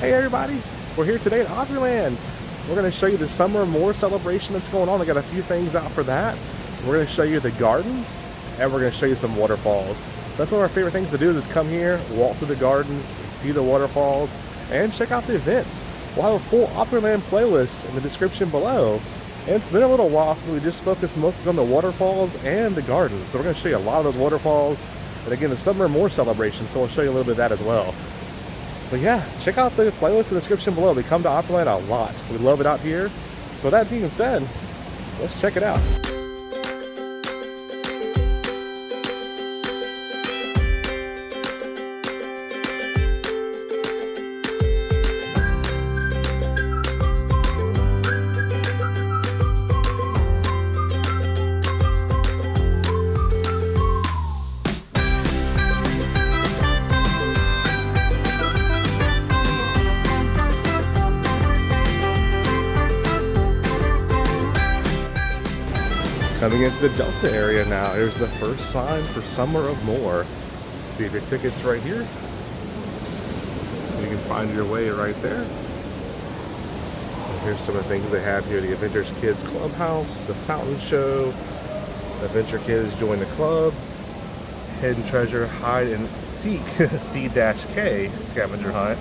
Hey everybody, we're here today at Opryland. We're going to show you the Summer More celebration that's going on. I got a few things out for that. We're going to show you the gardens, and we're going to show you some waterfalls. That's one of our favorite things to do, is come here, walk through the gardens, see the waterfalls, and check out the events. We'll have a full Opryland playlist in the description below. And it's been a little while since we just focused mostly on the waterfalls and the gardens. So we're going to show you a lot of those waterfalls. And again, the Summer More celebration, so we'll show you a little bit of that as well. But yeah, check out the playlist in the description below. We come to Opryland a lot. We love it out here. So with that being said, let's check it out. Coming into the Delta area now, here's the first sign for Summer of More. See if your ticket's right here. You can find your way right there. And here's some of the things they have here. The Adventures Kids Clubhouse, the Fountain Show, Adventure Kids Join the Club, Hidden Treasure Hide and Seek C-K Scavenger Hunt,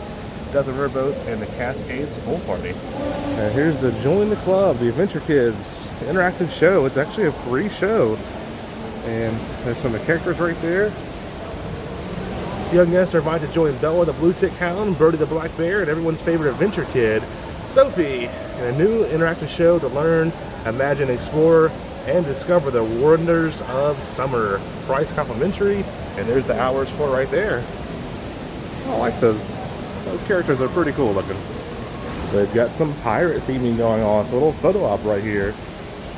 Delta Riverboat, and the Cascades Pool Party. And here's the Join the Club, the Adventure Kids interactive show. It's actually a free show. And there's some of the characters right there. Young guests are invited to join Bella the Blue Tick Hound, Birdie the Black Bear, and everyone's favorite adventure kid, Sophie, in a new interactive show to learn, imagine, explore, and discover the wonders of summer. Price complimentary, and there's the hours for right there. I like those. Those characters are pretty cool looking. They've got some pirate theming going on. It's a little photo op right here.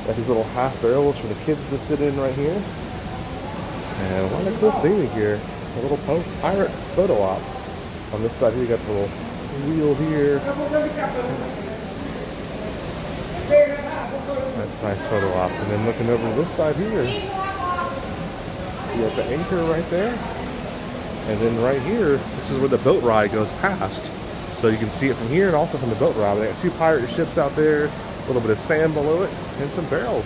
Got these little half barrels for the kids to sit in right here. And a lot of cool theming here. A little pirate photo op. On this side here, you got the little wheel here. That's a nice photo op. And then looking over to this side here, you got the anchor right there. And then right here, this is where the boat ride goes past. So you can see it from here and also from the boat ride. They got two pirate ships out there, a little bit of sand below it, and some barrels.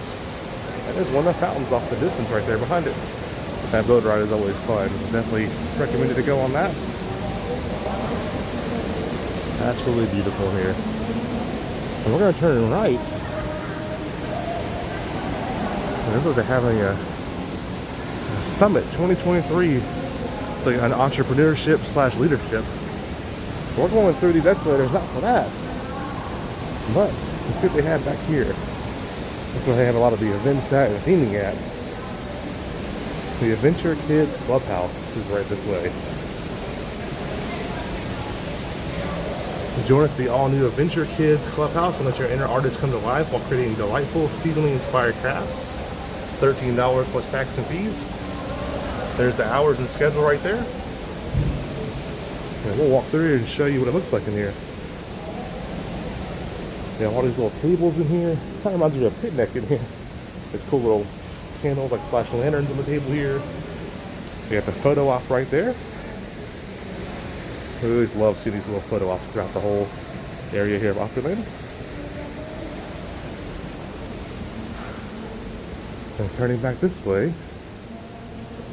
And there's one of the fountains off the distance right there behind it. But that boat ride is always fun. Definitely recommended to go on that. Absolutely beautiful here. And we're going to turn right. And this is they're having a Summit 2023. Like an entrepreneurship / leadership. We're going through these escalators not for that, but let's see what they have back here. That's where they have a lot of the events at and theming at. The Adventure Kids Clubhouse is right this way. Join us at the all-new Adventure Kids Clubhouse and let your inner artists come to life while creating delightful, seasonally inspired crafts. $13 plus tax and fees. There's the hours and schedule right there. And we'll walk through here and show you what it looks like in here. You have all these little tables in here. Kind of reminds me of a picnic in here. There's cool little candles, like slash lanterns on the table here. We got the photo op right there. We always love seeing these little photo ops throughout the whole area here of Opryland. And turning back this way,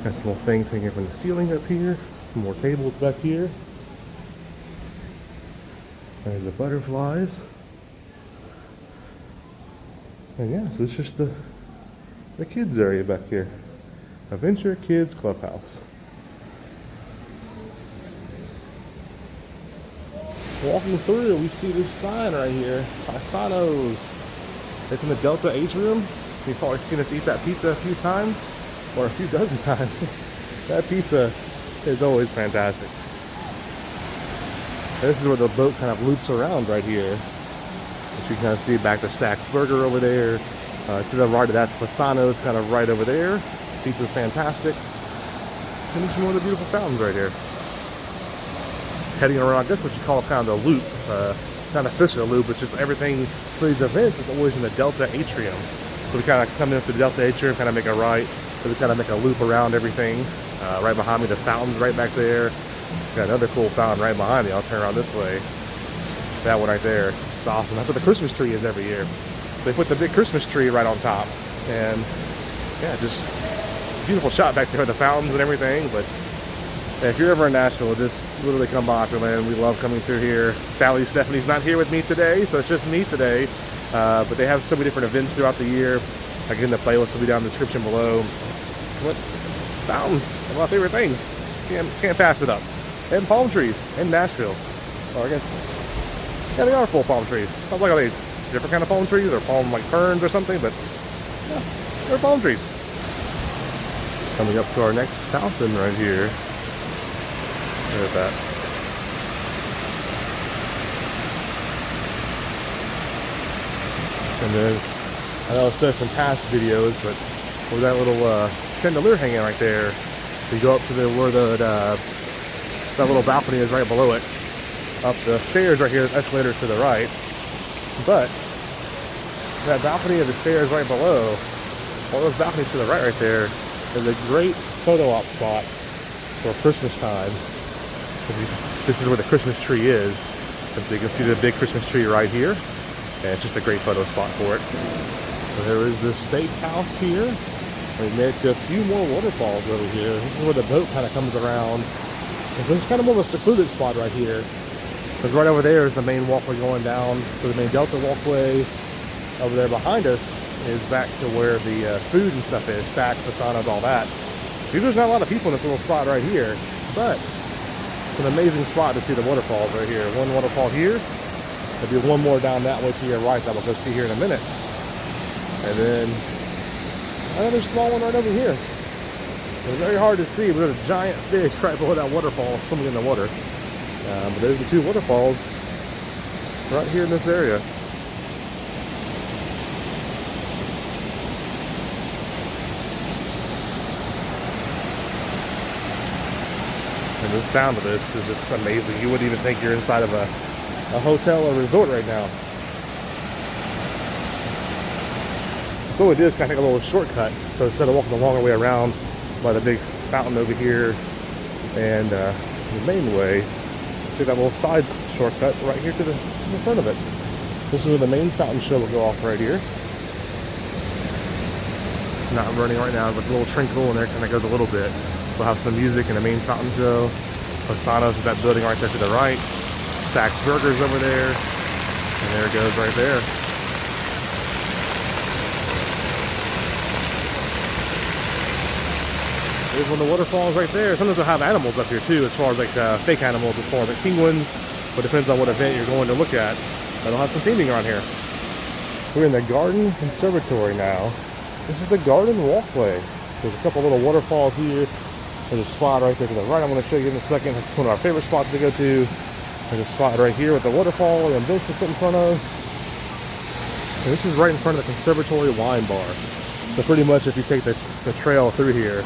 got some little things hanging from the ceiling up here. More tables back here. There's the butterflies. And yeah, so it's just the kids area back here. Adventure Kids Clubhouse. Walking through, we see this sign right here. Paisanos. It's in the Delta Atrium. You've probably seen us eat that pizza a few times. Or a few dozen times. That pizza is always fantastic. And this is where the boat kind of loops around right here. But you can kind of see back to Stack's Burger over there. To the right of that's Fasano's kind of right over there. Pizza's fantastic. And there's more of the beautiful fountains right here. Heading around, that's what you call kind of the loop. Not a official loop, it's just everything for these events is always in the Delta Atrium. So we kind of come into the Delta Atrium, kind of make a right. So we kind of make a loop around everything. Right behind me, the fountain's right back there. Got another cool fountain right behind me. I'll turn around this way. That one right there. It's awesome. That's what the Christmas tree is every year. They put the big Christmas tree right on top. And yeah, just beautiful shot back there with the fountains and everything. But if you're ever in Nashville, just literally come by Opryland. We love coming through here. Stephanie's not here with me today, so it's just me today. But they have so many different events throughout the year. Again, the playlist will be down in the description below. But fountains, one of my favorite things. Can't pass it up. And palm trees in Nashville. Or I guess, yeah, they are full palm trees. I was like, are they different kind of palm trees or palm like ferns or something? But yeah, they're palm trees. Coming up to our next fountain right here. Look at that. And then, I know it says some past videos, but with that little chandelier hanging right there, you go up to where that little balcony is right below it. Up the stairs right here, escalators to the right. But that balcony of the stairs right below, all those balconies to the right there, is a great photo op spot for Christmas time. This is where the Christmas tree is. So you can see the big Christmas tree right here. And it's just a great photo spot for it. So there is this steakhouse here. We made it to a few more waterfalls over here. This is where the boat kind of comes around. And this is kind of more of a secluded spot right here. Because right over there is the main walkway going down. So the main Delta walkway over there behind us is back to where the food and stuff is. Stacks, fasanas, all that. See, there's not a lot of people in this little spot right here. But it's an amazing spot to see the waterfalls right here. One waterfall here. There'll be one more down that way to your right that we'll go see here in a minute. And then another small one right over here. It's very hard to see, but there's a giant fish right below that waterfall swimming in the water. But there's the two waterfalls right here in this area. And the sound of this is just amazing. You wouldn't even think you're inside of a hotel or resort right now. So what it is, kind of take a little shortcut. So instead of walking the longer way around by the big fountain over here and the main way, take that little side shortcut right here to the front of it. This is where the main fountain show will go off right here. Not running right now, but a little trinkle and there kind of goes a little bit. We'll have some music in the main fountain show. Fasanas is that building right there to the right. Stacks Burgers over there. And there it goes right there. There's one of the waterfalls right there. Sometimes they'll have animals up here too, as far as like fake animals, as far as like penguins. But depends on what event you're going to look at. They'll have some theming around here. We're in the Garden Conservatory now. This is the Garden Walkway. There's a couple little waterfalls here. There's a spot right there to the right I'm going to show you in a second. It's one of our favorite spots to go to. There's a spot right here with the waterfall and bench to sit in front of. And this is right in front of the Conservatory wine bar. So pretty much if you take the trail through here,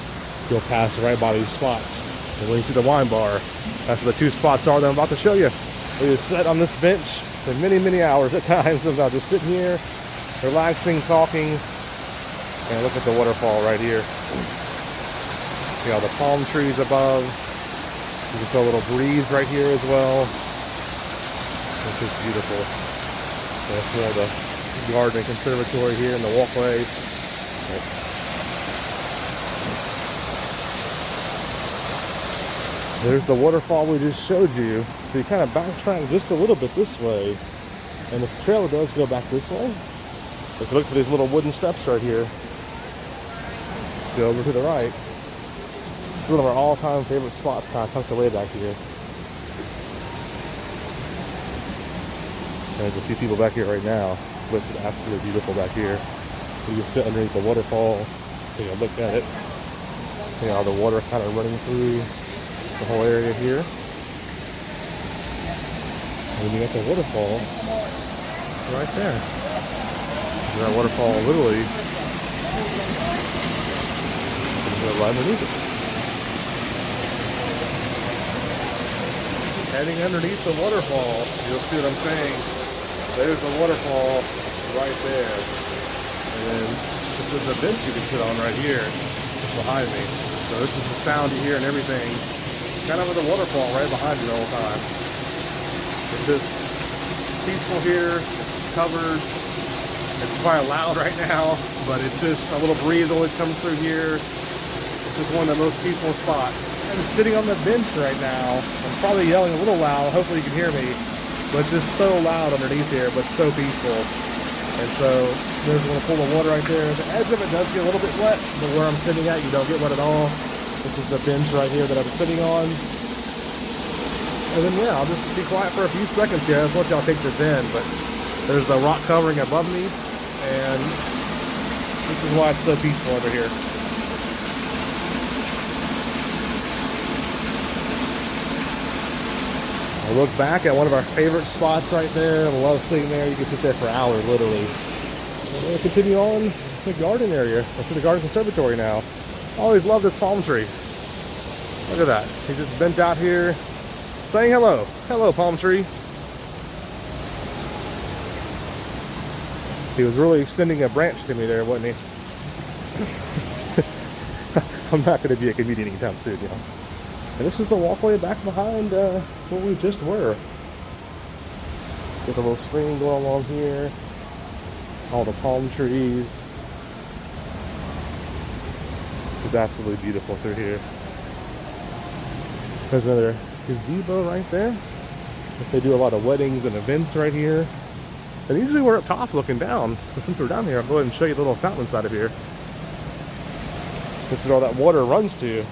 you'll pass right by these spots. And when you see the wine bar, that's where the two spots are that I'm about to show you. We just sat on this bench for many, many hours at times. Sometimes just sitting here, relaxing, talking, and look at the waterfall right here. See all the palm trees above. You can feel a little breeze right here as well. This is beautiful. That's more the garden and conservatory here in the walkway. There's the waterfall we just showed you. So you kind of backtrack just a little bit this way. And the trail does go back this way. If you look for these little wooden steps right here, go over to the right. It's one of our all-time favorite spots, kind of tucked away back here. There's a few people back here right now, but it's absolutely beautiful back here. You can sit underneath the waterfall, take a look at it. See how the water kind of running through the whole area here. And you got the waterfall right there. And that waterfall literally is right underneath it. Heading underneath the waterfall, you'll see what I'm saying. There's the waterfall right there. And then this is a bench you can sit on right here behind me. So this is the sound you hear and everything. Kind of with the waterfall right behind you the whole time. It's just peaceful here. Covered. It's quite loud right now, but it's just a little breeze always comes through here. This is one of the most peaceful spots. I'm sitting on the bench right now. I'm probably yelling a little loud. Hopefully you can hear me. But it's just so loud underneath here, but so peaceful. And so there's a little pool of water right there. The edge of it does get a little bit wet, but where I'm sitting at, you don't get wet at all. This is the bench right here that I'm sitting on. And then yeah, I'll just be quiet for a few seconds here. I just want y'all to take this in, but there's the rock covering above me, and this is why it's so peaceful over here. I look back at one of our favorite spots right there. I love sitting there. You can sit there for hours, literally. We're going to continue on the garden area, or to the garden conservatory now. I always love this palm tree. Look at that. He just bent out here saying hello. Hello, palm tree. He was really extending a branch to me there, wasn't he? I'm not going to be a comedian anytime soon, y'all. And this is the walkway back behind where we just were. With a little stream going along here. All the palm trees. This is absolutely beautiful through here. There's another gazebo right there. They do a lot of weddings and events right here. And usually we're up top looking down. But since we're down here, I'll go ahead and show you the little fountain inside of here. This is where all that water runs to.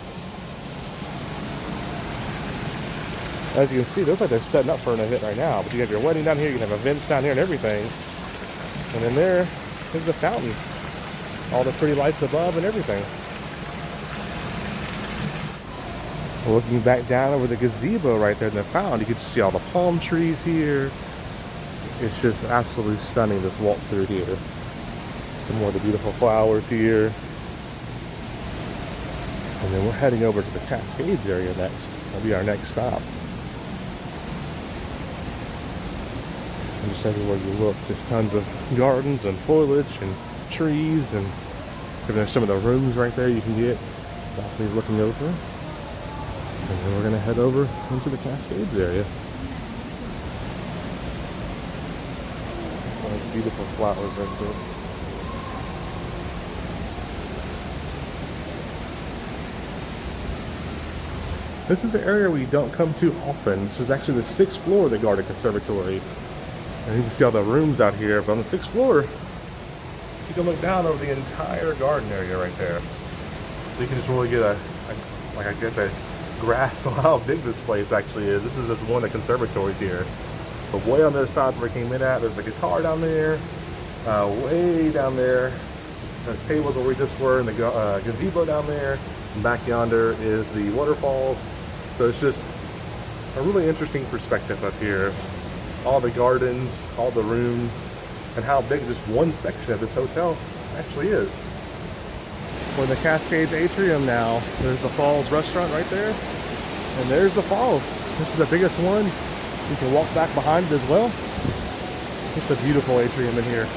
As you can see, it looks like they're setting up for an event right now. But you have your wedding down here, you can have events down here and everything. And then there's the fountain. All the pretty lights above and everything. Looking back down over the gazebo right there in the fountain, you can see all the palm trees here. It's just absolutely stunning, this walk through here. Some more of the beautiful flowers here. And then we're heading over to the Cascades area next. That'll be our next stop. And just everywhere you look, just tons of gardens and foliage and trees, and there's some of the rooms right there you can get. Balconies looking over. And then we're gonna head over into the Cascades area. Those beautiful flowers right there. This is an area we don't come to often. This is actually the 6th floor of the Garden Conservatory. And you can see all the rooms out here, but on the 6th floor, you can look down over the entire garden area right there. So you can just really get a grasp on how big this place actually is. This is just one of the conservatories here. But way on the other side where we came in at, there's a guitar down there. Way down there, there's tables where we just were, and the gazebo down there. And back yonder is the Waterfalls. So it's just a really interesting perspective up here. All the gardens, all the rooms, and how big just one section of this hotel actually is. We're in the Cascades Atrium now. There's the Falls restaurant right there. And there's the Falls. This is the biggest one. You can walk back behind it as well. Just a beautiful atrium in here.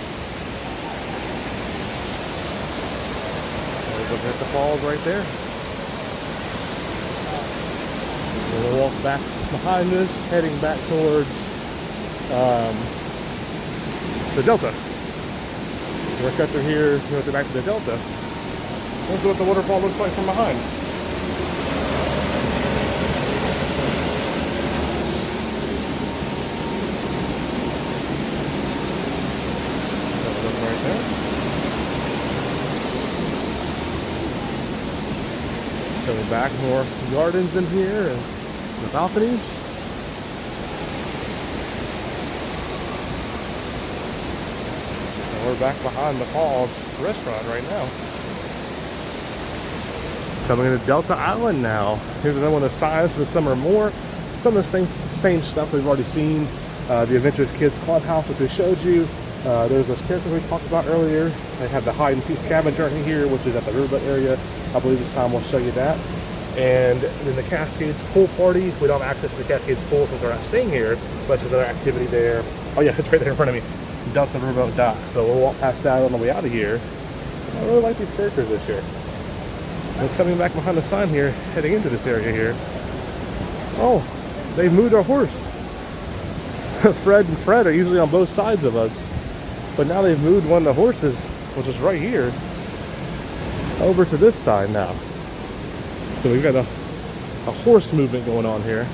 There's at the falls right there. We'll walk back behind us, heading back towards the Delta. We're cut through here, go back to the Delta. This is what the waterfall looks like from behind. Right there. Coming back, more gardens in here and the balconies. And we're back behind the Falls restaurant right now. Coming into Delta Island now. Here's another one of the signs for the summer more. Some of the same stuff that we've already seen. The Adventurous Kids Clubhouse, which we showed you. There's those characters we talked about earlier. They have the hide and seek scavenger hunt here, which is at the Riverboat area. I believe this time we'll show you that. And then the Cascades pool party. We don't have access to the Cascades pool since we're not staying here, but it's just another activity there. Oh yeah, it's right there in front of me. Delta Riverboat dock. So we'll walk past that on the way out of here. I really like these characters this year. And coming back behind the sign here, heading into this area here. Oh, they've moved our horse. Fred and Fred are usually on both sides of us, but now they've moved one of the horses, which is right here, over to this side now. So we've got a horse movement going on here.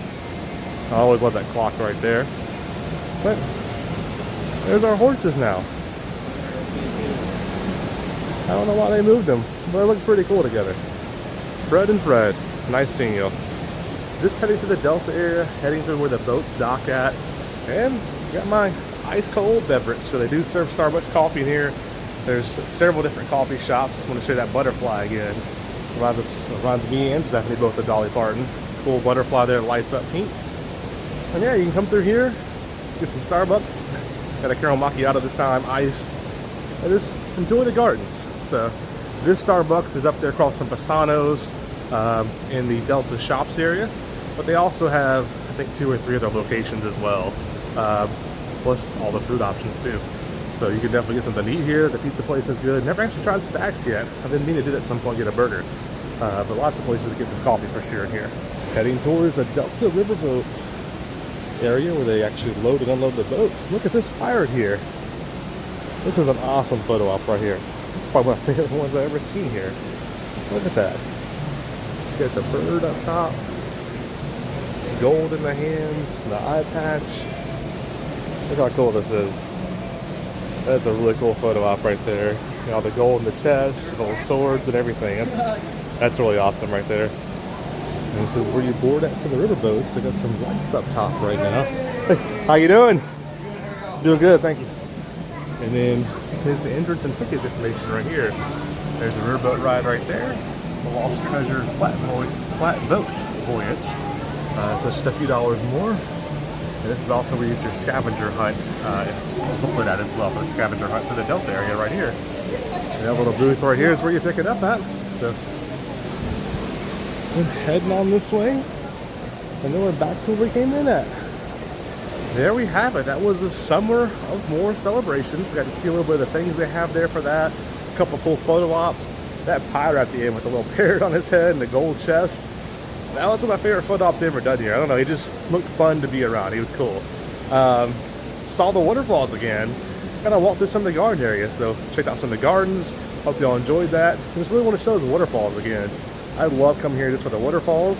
I always love that clock right there. But there's our horses now. I don't know why they moved them, but they look pretty cool together. Fred and Fred, nice seeing you. Just heading to the Delta area, heading to where the boats dock at, and got my ice cold beverage. So they do serve Starbucks coffee in here. There's several different coffee shops. I want to show you that butterfly again. Reminds me and Stephanie both of Dolly Parton. Cool butterfly there, lights up pink. And yeah, you can come through here, get some Starbucks. Got a caramel macchiato this time, iced, and just enjoy the gardens. So this Starbucks is up there across some Basanos in the Delta Shops area, but they also have, I think, 2 or 3 other locations as well, plus all the food options too. So you can definitely get something to eat here. The pizza place is good. Never actually tried Stacks yet. I've been meaning to do that at some point, get a burger. But lots of places to get some coffee for sure in here. Heading towards the Delta Riverboat area where they actually load and unload the boats. Look at this pirate here. This is an awesome photo op right here. This is probably one of my favorite ones I've ever seen here. Look at that. You got the bird up top, gold in the hands, the eye patch. Look how cool this is. That's a really cool photo op right there. You know, the gold in the chest, the little swords and everything. That's really awesome right there. And this is where you board at for the riverboats. They got some lights up top right now. Hey, how you doing? Doing good, thank you. And then here's the entrance and ticket information right here. There's a riverboat ride right there. The Lost Treasure flat boat voyage. So just a few dollars more. And this is also where you get your scavenger hunt. Look for that as well, for the scavenger hunt for the Delta area right here. And that little booth right here is where you pick it up at. So we're heading on this way, and then we're back to where we came in at. There we have it. That was the Summer of More celebrations. Got to see a little bit of the things they have there for that. A couple cool photo ops. That pirate at the end with the little parrot on his head and the gold chest. That was one of my favorite photo ops they've ever done here. I don't know, he just looked fun to be around. He was cool. Saw the waterfalls again. Kind of walked through some of the garden areas, so checked out some of the gardens. Hope y'all enjoyed that. Just really want to show the waterfalls again. I love coming here just for the waterfalls.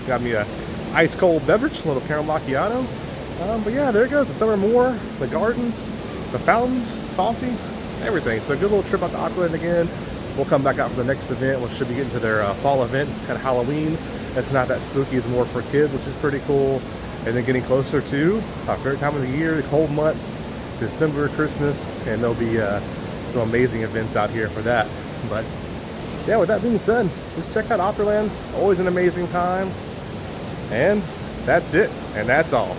Got me a ice cold beverage, a little caramel macchiato. But yeah, there it goes. The Summer More, the gardens, the fountains, coffee, everything. So a good little trip out to Opryland again. We'll come back out for the next event, which should be getting to their fall event, kind of Halloween. It's not that spooky, it's more for kids, which is pretty cool. And then getting closer to our favorite time of the year, the cold months, December, Christmas, and there'll be some amazing events out here for that. But yeah, with that being said, just check out Opryland. Always an amazing time. And that's it, and that's all.